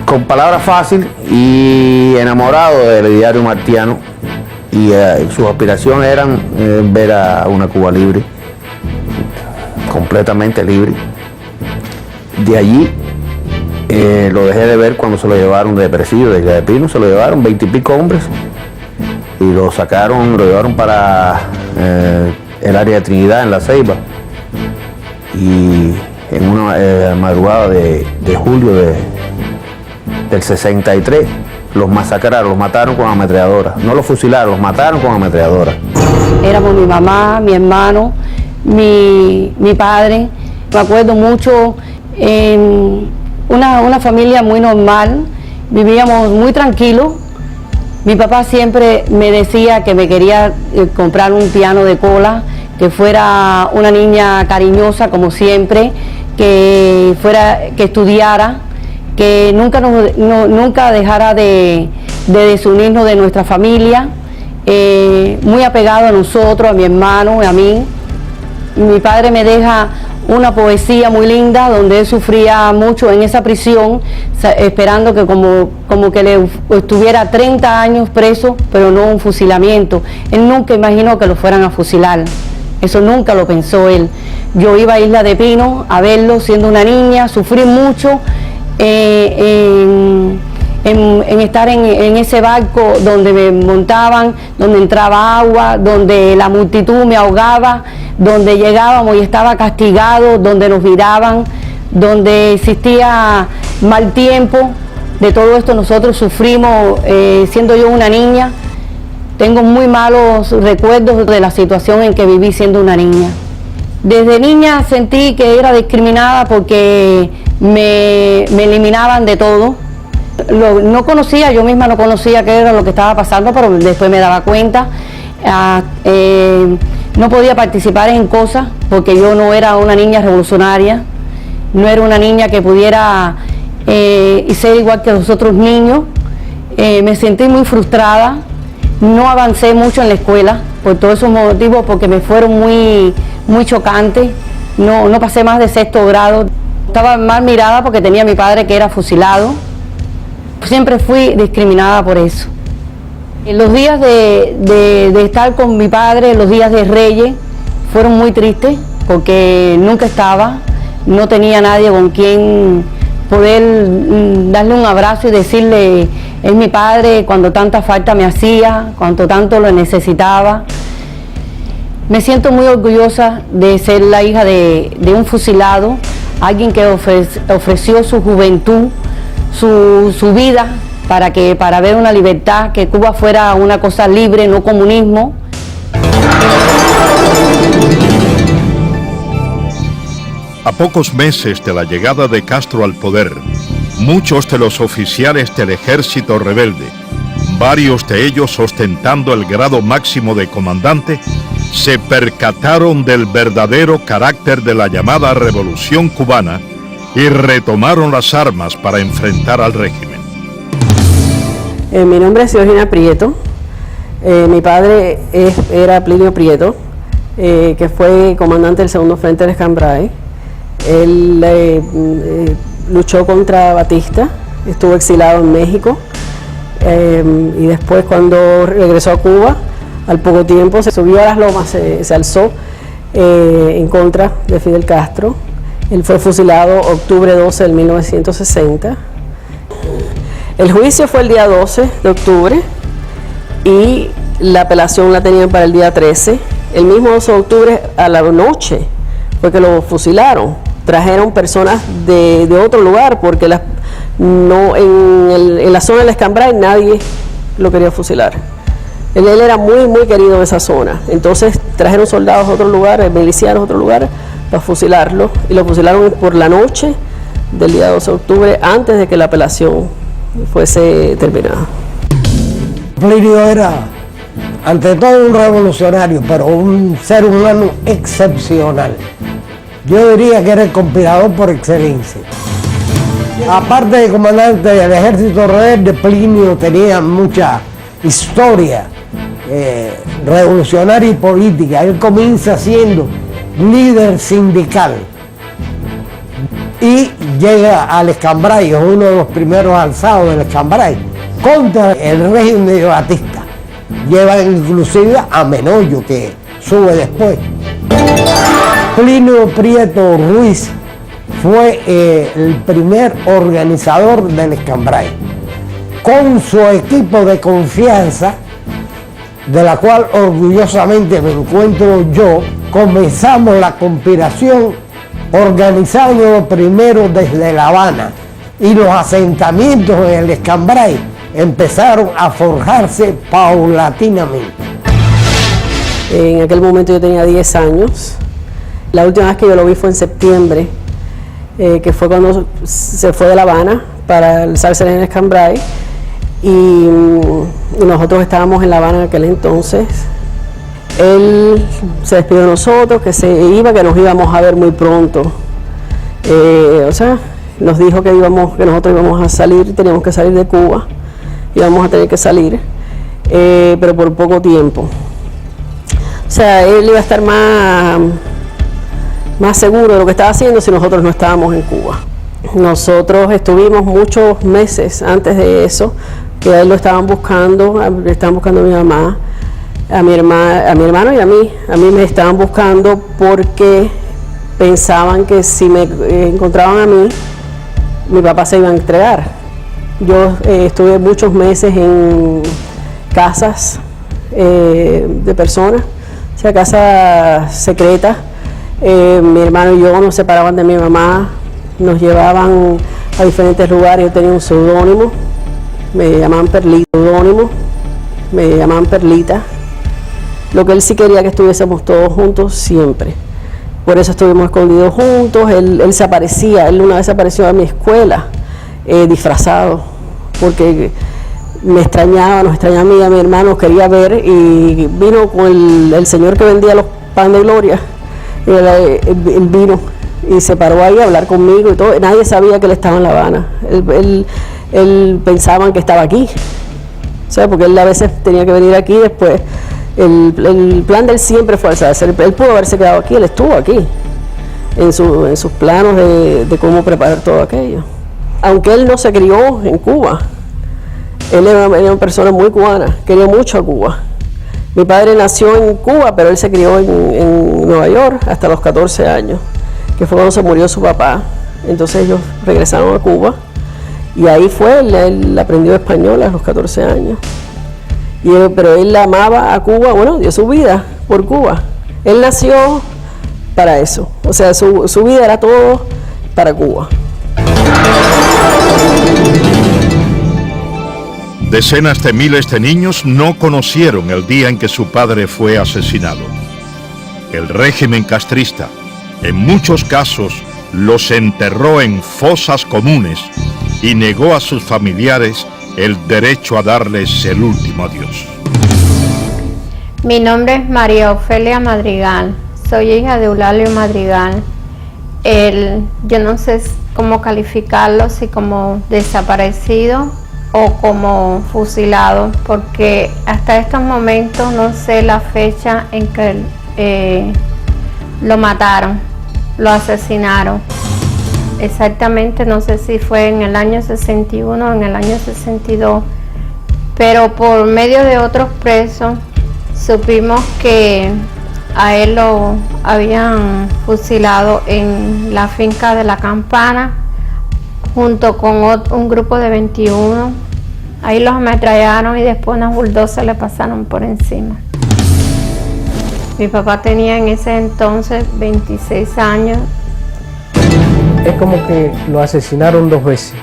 con palabra fácil y enamorado del diario martiano, y sus aspiraciones eran ver a una Cuba libre, completamente libre. De allí lo dejé de ver cuando se lo llevaron de presidio de Isla de Pino, se lo llevaron 20 y pico hombres y lo llevaron para el área de Trinidad, en La Ceiba, y en una madrugada de julio del 63 los masacraron, los mataron con ametralladora. No los fusilaron, los mataron con ametralladora. Éramos mi mamá, mi hermano, mi padre. Me acuerdo mucho en una familia muy normal, vivíamos muy tranquilos. Mi papá siempre me decía que me quería comprar un piano de cola, que fuera una niña cariñosa como siempre, que estudiara, que nunca dejara de desunirnos de nuestra familia, muy apegado a nosotros, a mi hermano y a mí. Mi padre me deja una poesía muy linda donde él sufría mucho en esa prisión, esperando que como que le estuviera 30 años preso, pero no un fusilamiento. Él nunca imaginó que lo fueran a fusilar, eso nunca lo pensó él. Yo iba a Isla de Pino a verlo siendo una niña, sufrí mucho en estar en ese barco donde me montaban, donde entraba agua, donde la multitud me ahogaba, donde llegábamos y estaba castigado, donde nos viraban, donde existía mal tiempo. De todo esto nosotros sufrimos siendo yo una niña. Tengo muy malos recuerdos de la situación en que viví siendo una niña. Desde niña sentí que era discriminada porque me eliminaban de todo. No conocía, yo misma no conocía qué era lo que estaba pasando, pero después me daba cuenta. No podía participar en cosas porque yo no era una niña revolucionaria, no era una niña que pudiera y ser igual que los otros niños. Me sentí muy frustrada, no avancé mucho en la escuela por todos esos motivos, porque me fueron muy chocantes. No pasé más de 6º grado. Estaba mal mirada porque tenía a mi padre que era fusilado. Siempre fui discriminada por eso. Los días de estar con mi padre, los días de Reyes, fueron muy tristes porque nunca estaba, no tenía nadie con quien poder darle un abrazo y decirle: es mi padre, cuando tanta falta me hacía, cuando tanto lo necesitaba. Me siento muy orgullosa de ser la hija de un fusilado, alguien que ofreció su juventud, su vida para ver una libertad, que Cuba fuera una cosa libre, no comunismo. A pocos meses de la llegada de Castro al poder, muchos de los oficiales del ejército rebelde, varios de ellos ostentando el grado máximo de comandante, se percataron del verdadero carácter de la llamada Revolución Cubana y retomaron las armas para enfrentar al régimen. Mi nombre es Georgina Prieto. Mi padre era Plinio Prieto, que fue comandante del segundo frente del Escambray. Él luchó contra Batista, estuvo exilado en México, y después, cuando regresó a Cuba, al poco tiempo se subió a las lomas, se alzó en contra de Fidel Castro. Él fue fusilado octubre 12 de 1960. El juicio fue el día 12 de octubre y la apelación la tenían para el día 13. El mismo 12 de octubre a la noche fue que lo fusilaron. Trajeron personas de otro lugar porque en la zona del Escambray nadie lo quería fusilar. Él era muy querido en esa zona. Entonces trajeron soldados de otro lugar, milicianos de otro lugar, para fusilarlo. Y lo fusilaron por la noche del día 12 de octubre, antes de que la apelación fuese terminada. Plinio era, ante todo, un revolucionario, pero un ser humano excepcional. Yo diría que era el conspirador por excelencia. Aparte de comandante del ejército rebelde, Plinio tenía mucha historia revolucionaria y política. Él comienza siendo líder sindical y llega al Escambray, es uno de los primeros alzados del Escambray, contra el régimen de Batista. Lleva inclusive a Menoyo, que sube después. Plinio Prieto Ruiz fue el primer organizador del Escambray, con su equipo de confianza, de la cual orgullosamente me encuentro yo. Comenzamos la conspiración organizando primero desde La Habana, y los asentamientos en el Escambray empezaron a forjarse paulatinamente. En aquel momento yo tenía 10 años. La última vez que yo lo vi fue en septiembre, que fue cuando se fue de La Habana para alzarse en el Escambray, y nosotros estábamos en La Habana en aquel entonces. Él se despidió de nosotros, que se iba, que nos íbamos a ver muy pronto. O sea, nos dijo que nosotros íbamos a salir, teníamos que salir de Cuba, íbamos a tener que salir, pero por poco tiempo. O sea, él iba a estar más seguro de lo que estaba haciendo si nosotros no estábamos en Cuba. Nosotros estuvimos muchos meses antes de eso, que a él lo estaban buscando a mi mamá, a mi hermano y a mí. A mí me estaban buscando porque pensaban que si me encontraban a mí, mi papá se iba a entregar. Yo estuve muchos meses en casas de personas, o sea, casas secretas. Mi hermano y yo nos separaban de mi mamá, nos llevaban a diferentes lugares. Yo tenía un seudónimo, me llamaban Perlita. Lo que él sí quería que estuviésemos todos juntos siempre. Por eso estuvimos escondidos juntos. Él se aparecía, él una vez apareció a mi escuela disfrazado, porque me extrañaba, nos extrañaba a mí y a mi hermano, quería ver, y vino con el señor que vendía los pan de gloria. Él vino y se paró ahí a hablar conmigo y todo. Nadie sabía que él estaba en La Habana. Él pensaban que estaba aquí, o sea, porque él a veces tenía que venir aquí después. El plan de él siempre fue alzarse. Él pudo haberse quedado aquí, él estuvo aquí en sus planos de cómo preparar todo aquello. Aunque él no se crió en Cuba, él era una persona muy cubana, quería mucho a Cuba. Mi padre nació en Cuba, pero él se crió en Nueva York hasta los 14 años, que fue cuando se murió su papá. Entonces ellos regresaron a Cuba y ahí fue, él aprendió español a los 14 años. Pero él amaba a Cuba, bueno, dio su vida por Cuba. Él nació para eso, o sea, su vida era todo para Cuba. Decenas de miles de niños no conocieron el día en que su padre fue asesinado. El régimen castrista, en muchos casos, los enterró en fosas comunes y negó a sus familiares el derecho a darles el último adiós. Mi nombre es María Ofelia Madrigal, soy hija de Eulalio Madrigal. Yo no sé cómo calificarlo, si como desaparecido o como fusilado, porque hasta estos momentos no sé la fecha en que lo mataron, lo asesinaron. Exactamente, no sé si fue en el año 61 o en el año 62, pero por medio de otros presos supimos que a él lo habían fusilado en la finca de La Campana junto con un grupo de 21. Ahí los ametrallaron y después unas bulldozers le pasaron por encima. Mi papá tenía en ese entonces 26 años. Es como que lo asesinaron 2 veces,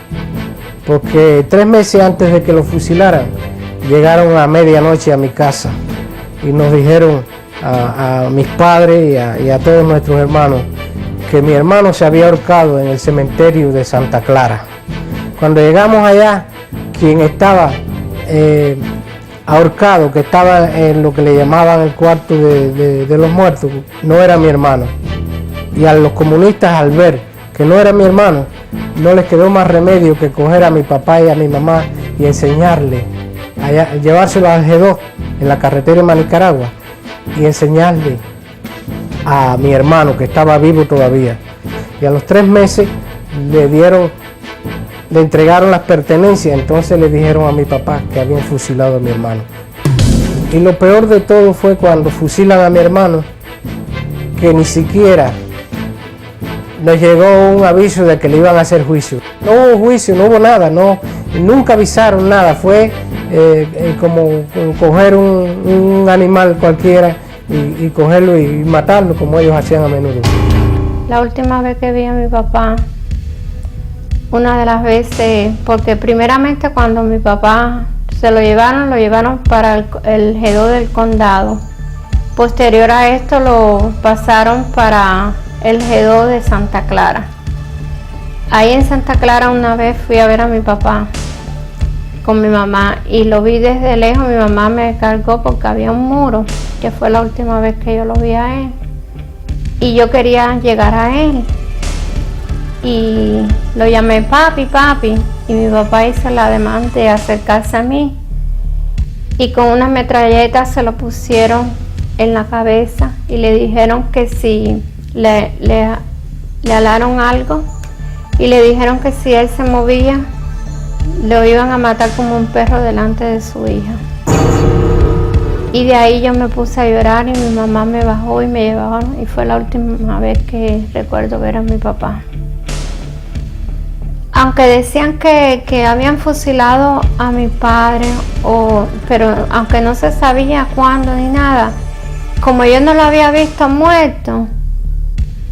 porque 3 meses antes de que lo fusilaran, llegaron a medianoche a mi casa y nos dijeron a mis padres y a todos nuestros hermanos que mi hermano se había ahorcado en el cementerio de Santa Clara. Cuando llegamos allá, quien estaba ahorcado, que estaba en lo que le llamaban el cuarto de los muertos, no era mi hermano. Y a los comunistas, al ver que no era mi hermano, no les quedó más remedio que coger a mi papá y a mi mamá y enseñarle, llevárselo al G2 en la carretera de Nicaragua y enseñarle a mi hermano, que estaba vivo todavía. Y a los 3 meses le entregaron las pertenencias, entonces le dijeron a mi papá que habían fusilado a mi hermano. Y lo peor de todo fue cuando fusilan a mi hermano, que ni siquiera nos llegó un aviso de que le iban a hacer juicio. No hubo juicio, no hubo nada, nunca avisaron nada. Fue como coger un animal cualquiera y cogerlo y matarlo, como ellos hacían a menudo. La última vez que vi a mi papá, una de las veces, porque primeramente cuando mi papá se lo llevaron para el G2 del condado. Posterior a esto lo pasaron para el G2 de Santa Clara. Ahí en Santa Clara una vez fui a ver a mi papá con mi mamá y lo vi desde lejos. Mi mamá me cargó porque había un muro, que fue la última vez que yo lo vi a él. Y yo quería llegar a él. Y lo llamé papi, papi. Y mi papá hizo la demanda de acercarse a mí. Y con unas metralletas se lo pusieron en la cabeza y le dijeron que si le alaron algo y le dijeron que si él se movía lo iban a matar como un perro delante de su hija. Y de ahí yo me puse a llorar y mi mamá me bajó y me llevaron y fue la última vez que recuerdo ver a mi papá. Aunque decían que habían fusilado a mi padre, pero aunque no se sabía cuándo ni nada, como yo no lo había visto muerto,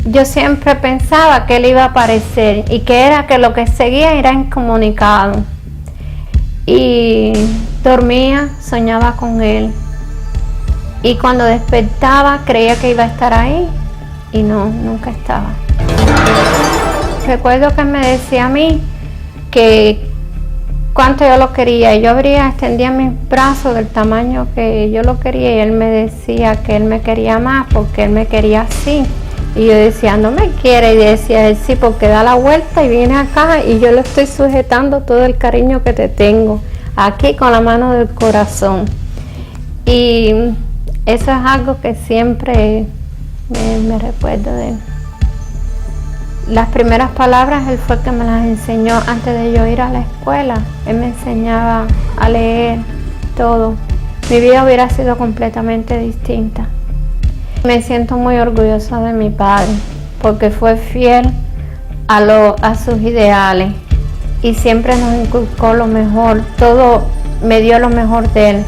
yo siempre pensaba que él iba a aparecer y que lo que seguía era incomunicado. Y dormía, soñaba con él. Y cuando despertaba creía que iba a estar ahí y no, nunca estaba. Recuerdo que me decía a mí que cuánto yo lo quería. Yo extendía mis brazos del tamaño que yo lo quería y él me decía que él me quería más porque él me quería así, Y yo decía, no me quiere, y decía él, sí, porque da la vuelta y viene acá y yo le estoy sujetando todo el cariño que te tengo, aquí con la mano del corazón. Y eso es algo que siempre me recuerdo de él. Las primeras palabras él fue el que me las enseñó antes de yo ir a la escuela. Él me enseñaba a leer todo. Mi vida hubiera sido completamente distinta. Me siento muy orgullosa de mi padre porque fue fiel a sus ideales y siempre nos inculcó lo mejor, todo me dio lo mejor de él.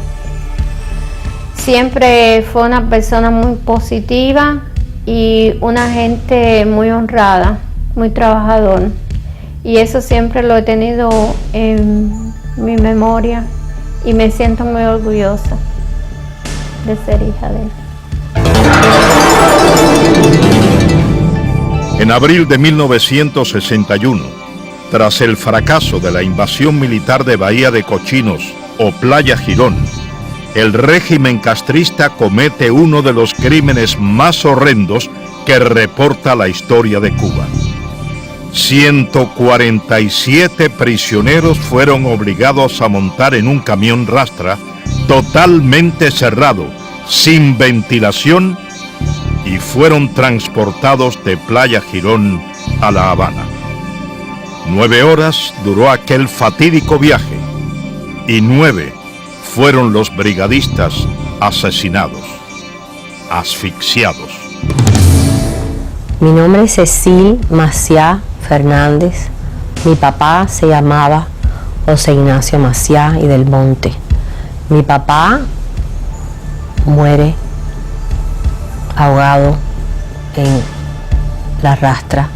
Siempre fue una persona muy positiva y una gente muy honrada, muy trabajador, y eso siempre lo he tenido en mi memoria y me siento muy orgullosa de ser hija de él. En abril de 1961, tras el fracaso de la invasión militar de Bahía de Cochinos o Playa Girón, el régimen castrista comete uno de los crímenes más horrendos que reporta la historia de Cuba. 147 prisioneros fueron obligados a montar en un camión rastra totalmente cerrado, sin ventilación, y fueron transportados de Playa Girón a La Habana. 9 horas duró aquel fatídico viaje y 9 fueron los brigadistas asesinados, asfixiados. Mi nombre es Cecil Maciá Fernández. Mi papá se llamaba José Ignacio Maciá y del Monte. Mi papá muere ahogado en la rastra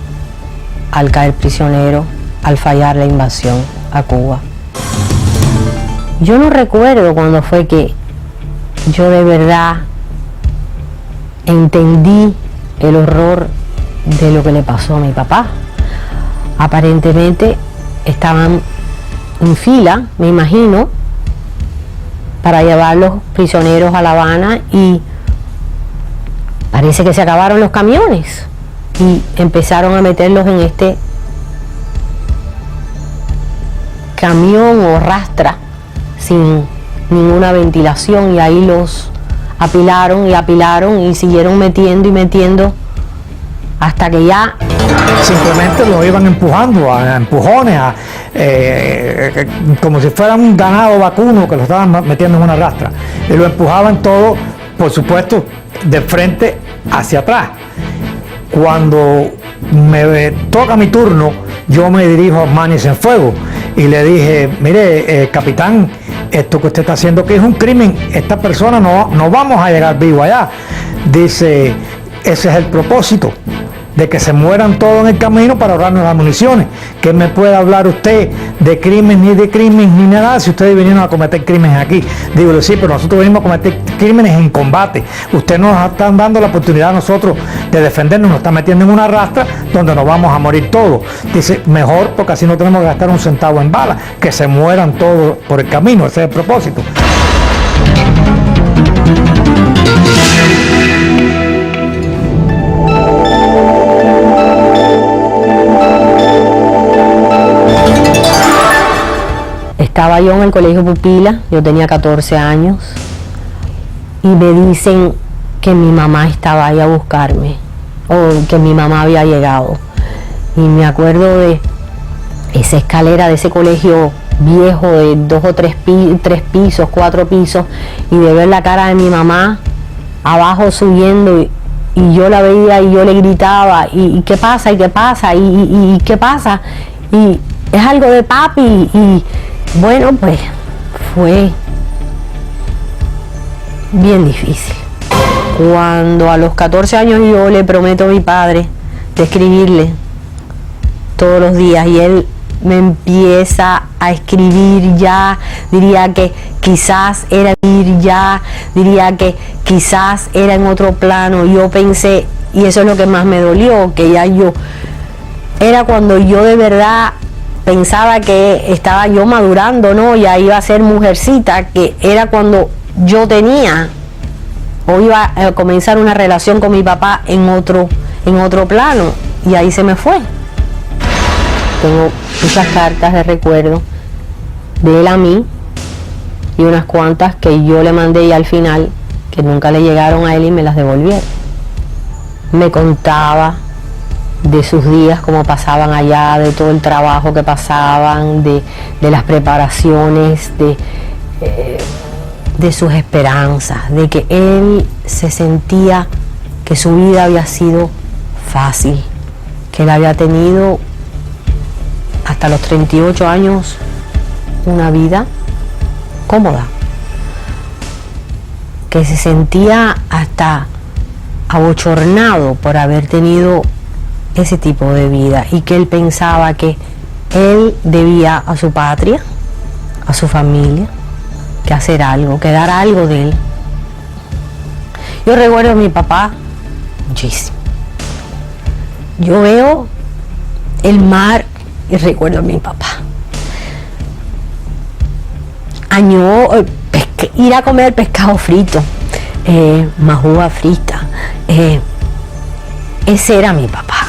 al caer prisionero, al fallar la invasión a Cuba. Yo no recuerdo cuándo fue que yo de verdad entendí el horror de lo que le pasó a mi papá. Aparentemente estaban en fila, me imagino, para llevar los prisioneros a La Habana y parece que se acabaron los camiones y empezaron a meterlos en este camión o rastra sin ninguna ventilación, y ahí los apilaron y siguieron metiendo y metiendo hasta que ya simplemente lo iban empujando a empujones, como si fuera un ganado vacuno que lo estaban metiendo en una rastra, y lo empujaban todo, por supuesto, de frente hacia atrás. Cuando me toca mi turno, yo me dirijo a Manis en Fuego y le dije, mire, capitán, esto que usted está haciendo que es un crimen, esta persona no vamos a llegar vivo allá. Dice, ese es el propósito, de que se mueran todos en el camino para ahorrarnos las municiones. ¿Qué me puede hablar usted de crimen ni nada si ustedes vinieron a cometer crímenes aquí? Digo, sí, pero nosotros venimos a cometer crímenes en combate. Ustedes nos están dando la oportunidad a nosotros de defendernos, nos están metiendo en una rastra donde nos vamos a morir todos. Dice, mejor, porque así no tenemos que gastar un centavo en balas, que se mueran todos por el camino, ese es el propósito. Estaba yo en el colegio Pupila, yo tenía 14 años, y me dicen que mi mamá estaba ahí a buscarme, o que mi mamá había llegado. Y me acuerdo de esa escalera de ese colegio viejo de 2 o 3 pisos, 4 pisos, y de ver la cara de mi mamá abajo subiendo, y yo la veía y yo le gritaba, y ¿qué pasa? ¿Y qué pasa? ¿Y qué pasa? Y es algo de papi, y bueno, pues fue bien difícil. Cuando a los 14 años yo le prometo a mi padre de escribirle todos los días, y él me empieza a escribir ya, diría que quizás era en otro plano. Yo pensé, y eso es lo que más me dolió, que ya era cuando yo de verdad pensaba que estaba yo madurando, ¿no? Ya iba a ser mujercita, que era cuando yo tenía o iba a comenzar una relación con mi papá en otro en otro plano, y ahí se me fue. Tengo muchas cartas de recuerdo de él a mí y unas cuantas que yo le mandé y al final que nunca le llegaron a él y me las devolvieron. Me contaba de sus días, cómo pasaban allá, de todo el trabajo que pasaban, de las preparaciones, de sus esperanzas, de que él se sentía que su vida había sido fácil, que él había tenido hasta los 38 años una vida cómoda, que se sentía hasta abochornado por haber tenido ese tipo de vida y que él pensaba que él debía a su patria, a su familia, que hacer algo, que dar algo de él. Yo recuerdo a mi papá muchísimo. Yo veo el mar y recuerdo a mi papá. Ir a comer pescado frito, majúa frita. Ese era mi papá.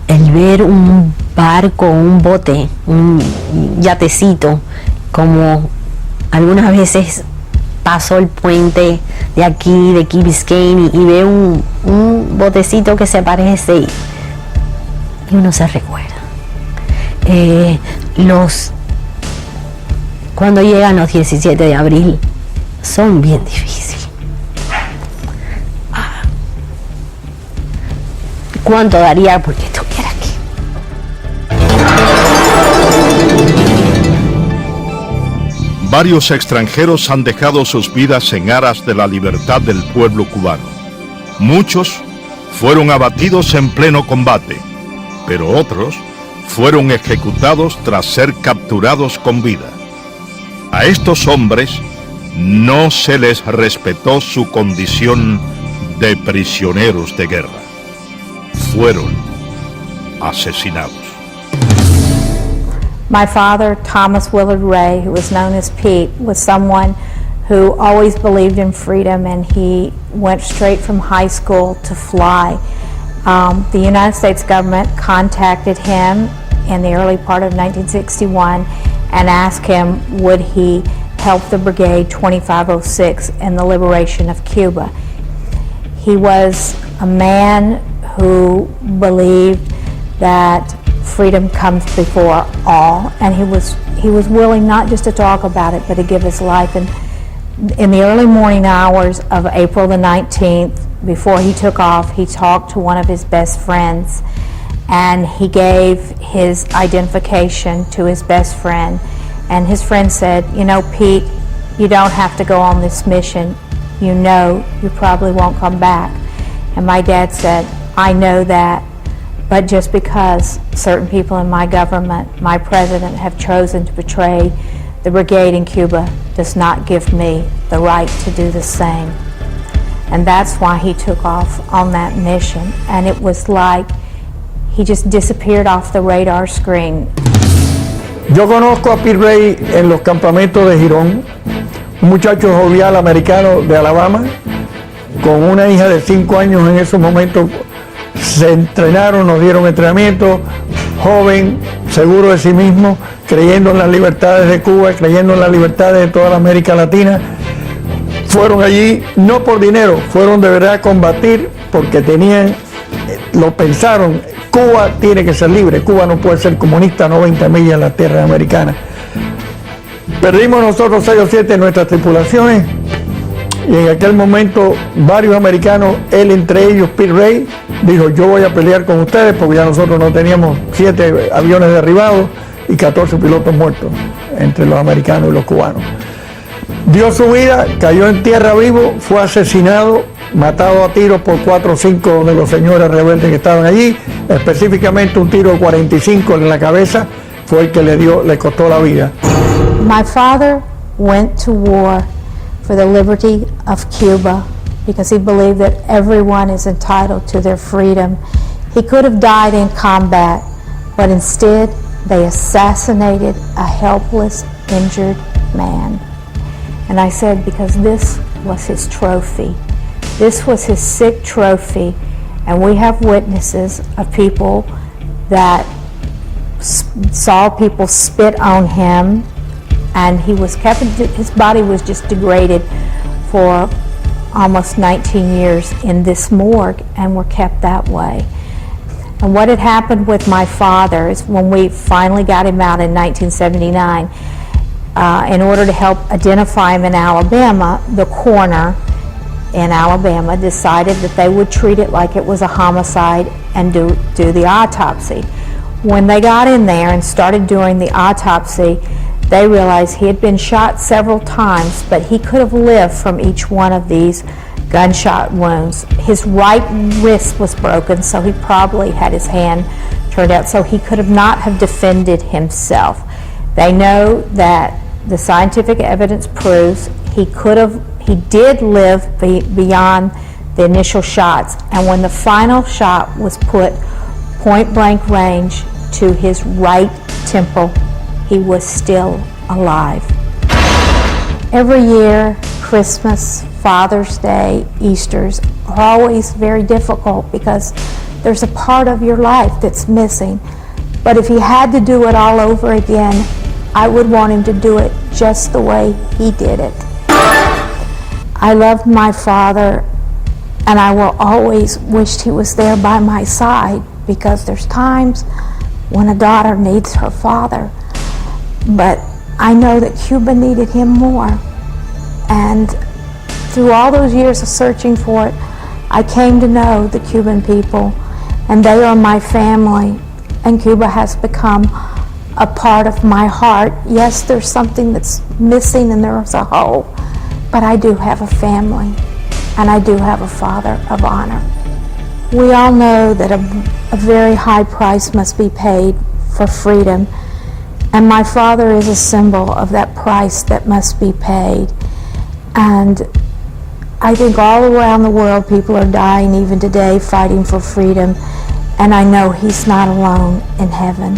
El ver un barco, un bote, un yatecito, como algunas veces paso el puente de aquí, de Key Biscayne, y veo un botecito que se parece y uno se recuerda. Cuando llegan los 17 de abril son bien difíciles. ¿Cuánto daría porque estuviera aquí? Varios extranjeros han dejado sus vidas en aras de la libertad del pueblo cubano. Muchos fueron abatidos en pleno combate, pero otros fueron ejecutados tras ser capturados con vida. A estos hombres no se les respetó su condición de prisioneros de guerra. Fueron asesinados. My father, Thomas Willard Ray, who was known as Pete, was someone who always believed in freedom, and he went straight from high school to fly. The United States government contacted him in the early part of 1961 and asked him would he help the Brigade 2506 in the liberation of Cuba. He was a man who believed that freedom comes before all, and he was willing not just to talk about it, but to give his life. And in the early morning hours of April the 19th, before he took off, he talked to one of his best friends, and he gave his identification to his best friend. And his friend said, "You know, Pete, you don't have to go on this mission. You know you probably won't come back." And my dad said, "I know that, but just because certain people in my government, my president, have chosen to betray the brigade in Cuba does not give me the right to do the same." And that's why he took off on that mission. And it was like he just disappeared off the radar screen. Yo conozco a Pete Ray en los campamentos de Girón, un muchacho jovial americano de Alabama, con una hija de 5 años en esos momentos. Se entrenaron, nos dieron entrenamiento, joven, seguro de sí mismo, creyendo en las libertades de Cuba, creyendo en las libertades de toda la América Latina. Fueron allí no por dinero, fueron de verdad a combatir porque lo pensaron, Cuba tiene que ser libre, Cuba no puede ser comunista a 90 millas en la tierra americana. Perdimos nosotros 6 o 7 de nuestras tripulaciones y en aquel momento varios americanos, él entre ellos, Pete Ray, dijo: "Yo voy a pelear con ustedes", porque ya nosotros no teníamos 7 aviones derribados y 14 pilotos muertos entre los americanos y los cubanos. Dio su vida, cayó en tierra vivo, fue asesinado, matado a tiros por 4 o 5 de los señores rebeldes que estaban allí, específicamente un tiro de 45 en la cabeza fue el que le costó la vida. My father went to war for the liberty of Cuba because he believed that everyone is entitled to their freedom. He could have died in combat, but instead they assassinated a helpless, injured man. And I said, because this was his trophy. This was his sick trophy, And we have witnesses of people that saw people spit on him, and he was kept, his body was just degraded for almost 19 years in this morgue, and were kept that way. And what had happened with my father is when we finally got him out in 1979, in order to help identify him in Alabama, the coroner in Alabama decided that they would treat it like it was a homicide and do the autopsy. When they got in there and started doing the autopsy, they realized he had been shot several times, but he could have lived from each one of these gunshot wounds. His right wrist was broken, so he probably had his hand turned out, so he could have not have defended himself. They know that the scientific evidence proves he did live beyond the initial shots, and when the final shot was put point blank range to his right temple, he was still alive. Every year, Christmas, Father's Day, Easter's are always very difficult because there's a part of your life that's missing. But if he had to do it all over again, I would want him to do it just the way he did it. I loved my father, and I will always wish he was there by my side, because there's times when a daughter needs her father. But I know that Cuba needed him more. And through all those years of searching for it, I came to know the Cuban people, and they are my family, and Cuba has become a part of my heart. Yes, there's something that's missing and there's a hole, but I do have a family, and I do have a father of honor. We all know that a very high price must be paid for freedom, and my father is a symbol of that price that must be paid. And I think all around the world people are dying even today fighting for freedom, and I know he's not alone in heaven.